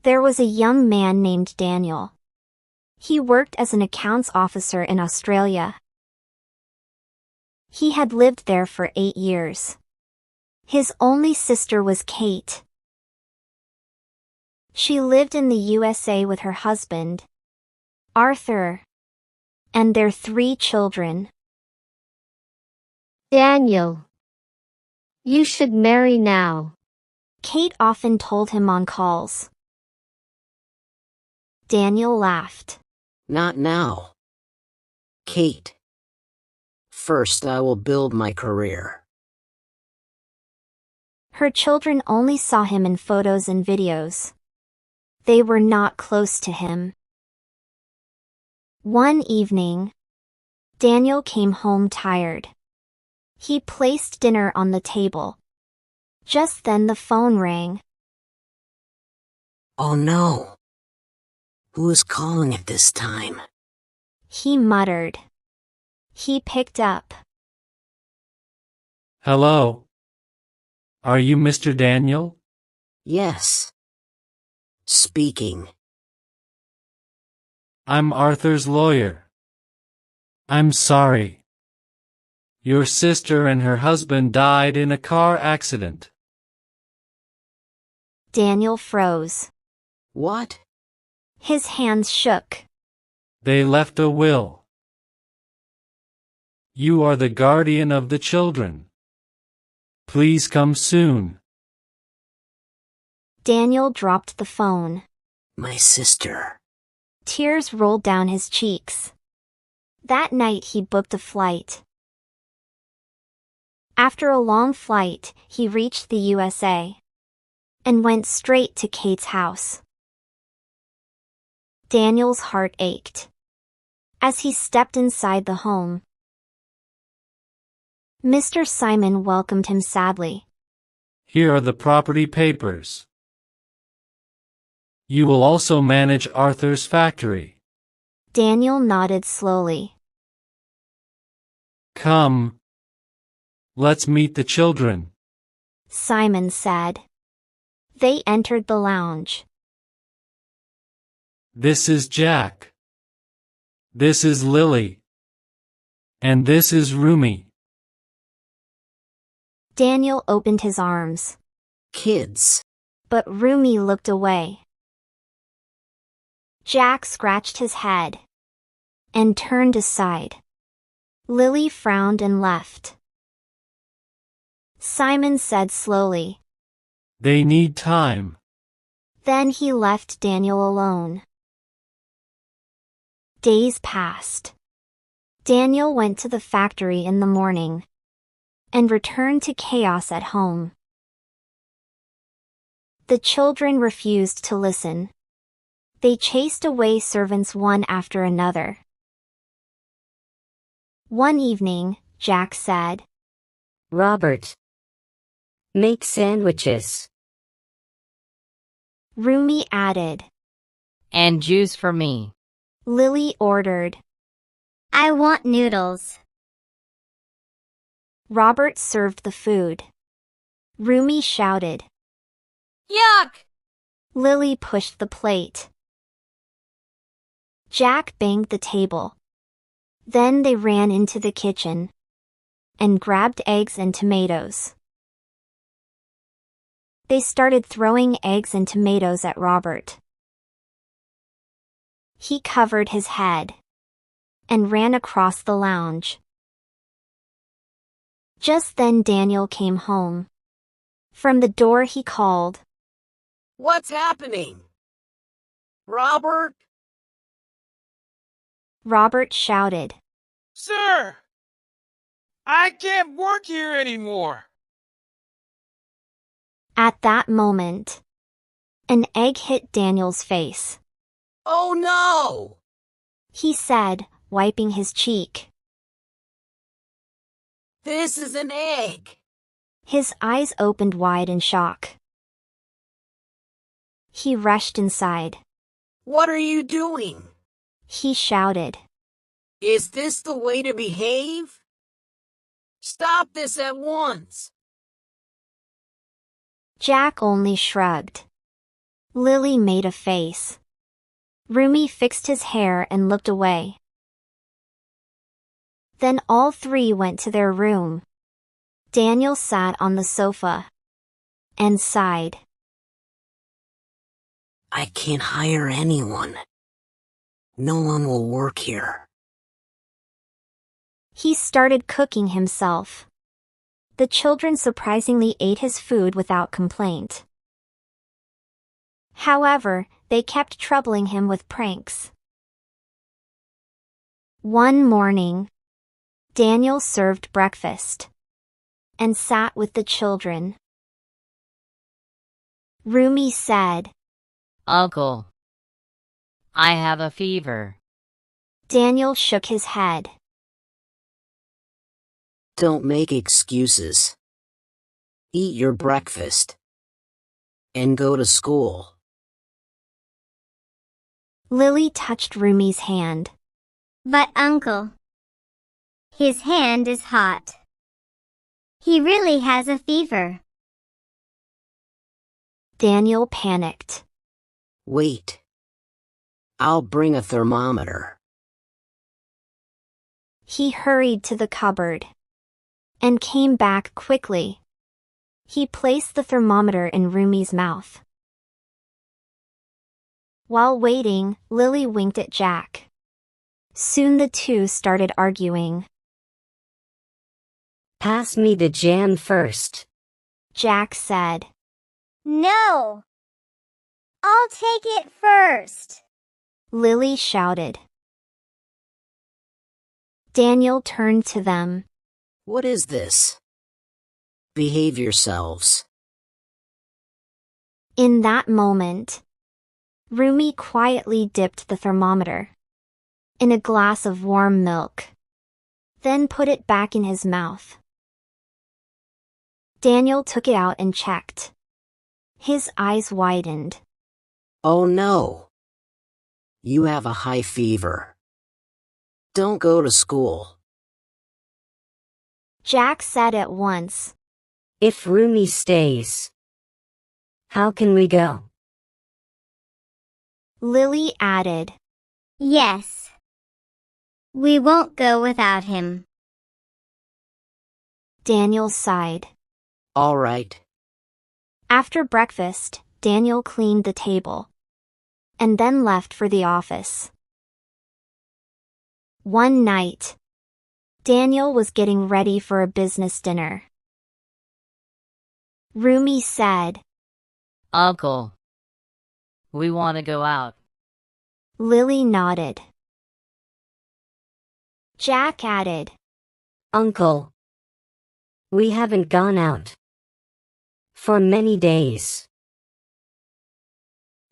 There was a young man named Daniel. He worked as an accounts officer in Australia. He had lived there for 8 years. His only sister was Kate. She lived in the USA with her husband, Arthur, and their 3 children. Daniel, you should marry now. Kate often told him on calls. Daniel laughed. Not now. Kate. First I will build my career. Her children only saw him in photos and videos. They were not close to him. One evening, Daniel came home tired. He placed dinner on the table. Just then the phone rang. Oh no. Who is calling at this time? He muttered. He picked up. Hello. Are you Mr. Daniel? Yes. Speaking. I'm Arthur's lawyer. I'm sorry. Your sister and her husband died in a car accident. Daniel froze. What? His hands shook. They left a will. You are the guardian of the children. Please come soon. Daniel dropped the phone. My sister. Tears rolled down his cheeks. That night he booked a flight. After a long flight, he reached the USA and went straight to Kate's house. Daniel's heart ached as he stepped inside the home. Mr. Simon welcomed him sadly. Here are the property papers. You will also manage Arthur's factory. Daniel nodded slowly. Come. Let's meet the children, Simon said. They entered the lounge. This is Jack. This is Lily. And this is Rumi. Daniel opened his arms. Kids. But Rumi looked away. Jack scratched his head and turned aside. Lily frowned and left. Simon said slowly. They need time. Then he left Daniel alone. Days passed. Daniel went to the factory in the morning and returned to chaos at home. The children refused to listen. They chased away servants one after another. One evening, Jack said, Robert, make sandwiches. Rumi added. And juice for me. Lily ordered. I want noodles. Robert served the food. Rumi shouted. Yuck! Lily pushed the plate. Jack banged the table. Then they ran into the kitchen and grabbed eggs and tomatoes. They started throwing eggs and tomatoes at Robert. He covered his head and ran across the lounge. Just then Daniel came home. From the door he called. What's happening? Robert? Robert shouted. Sir! I can't work here anymore! At that moment, an egg hit Daniel's face. Oh no! He said, wiping his cheek. This is an egg! His eyes opened wide in shock. He rushed inside. What are you doing? He shouted. Is this the way to behave? Stop this at once! Jack only shrugged. Lily made a face. Rumi fixed his hair and looked away. Then all three went to their room. Daniel sat on the sofa and sighed. I can't hire anyone. No one will work here. He started cooking himself. The children surprisingly ate his food without complaint. However, they kept troubling him with pranks. One morning, Daniel served breakfast and sat with the children. Rumi said, Uncle, I have a fever. Daniel shook his head. Don't make excuses. Eat your breakfast and go to school. Lily touched Rumi's hand. But uncle, his hand is hot. He really has a fever. Daniel panicked. Wait. I'll bring a thermometer. He hurried to the cupboard and came back quickly. He placed the thermometer in Rumi's mouth. While waiting, Lily winked at Jack. Soon the two started arguing. Pass me the jam first. Jack said. No! I'll take it first. Lily shouted. Daniel turned to them. What is this? Behave yourselves. In that moment, Rumi quietly dipped the thermometer in a glass of warm milk, then put it back in his mouth. Daniel took it out and checked. His eyes widened. Oh no. You have a high fever. Don't go to school. Jack said at once. If Rumi stays, how can we go? Lily added. Yes. We won't go without him. Daniel sighed. All right. After breakfast, Daniel cleaned the table and then left for the office. One night, Daniel was getting ready for a business dinner. Rumi said. Uncle, we want to go out. Lily nodded. Jack added. Uncle, we haven't gone out for many days.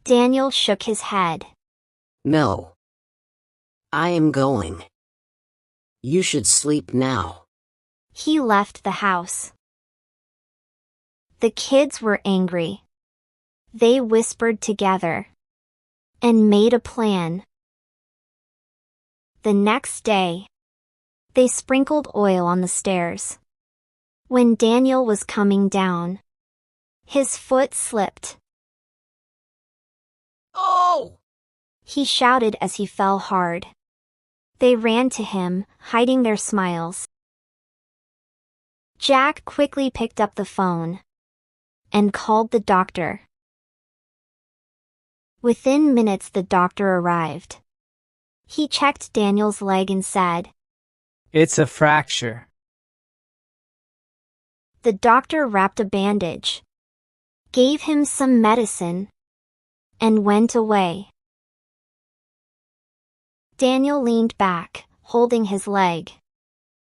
Daniel shook his head. No. I am going. You should sleep now. He left the house. The kids were angry. They whispered together and made a plan. The next day, they sprinkled oil on the stairs. When Daniel was coming down, his foot slipped. Oh! He shouted as he fell hard. They ran to him, hiding their smiles. Jack quickly picked up the phone and called the doctor. Within minutes the doctor arrived. He checked Daniel's leg and said, It's a fracture. The doctor wrapped a bandage, gave him some medicine, and went away. Daniel leaned back, holding his leg.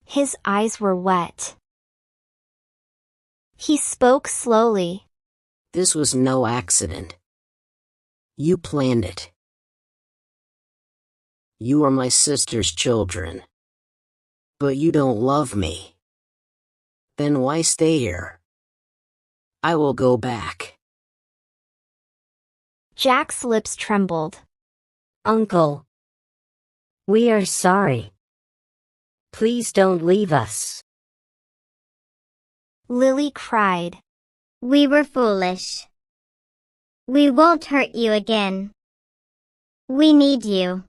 His eyes were wet. He spoke slowly. This was no accident. You planned it. You are my sister's children. But you don't love me. Then why stay here? I will go back. Jack's lips trembled. Uncle, we are sorry. Please don't leave us. Lily cried. We were foolish. We won't hurt you again. We need you.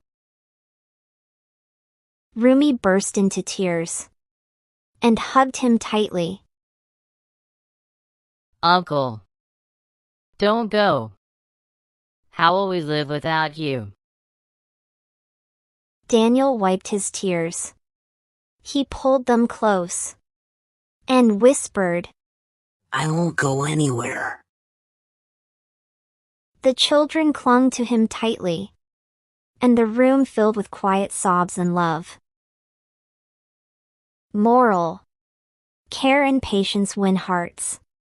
Rumi burst into tears and hugged him tightly. Uncle, don't go. How will we live without you? Daniel wiped his tears. He pulled them close and whispered. I won't go anywhere. The children clung to him tightly, and the room filled with quiet sobs and love. Moral: care and patience win hearts.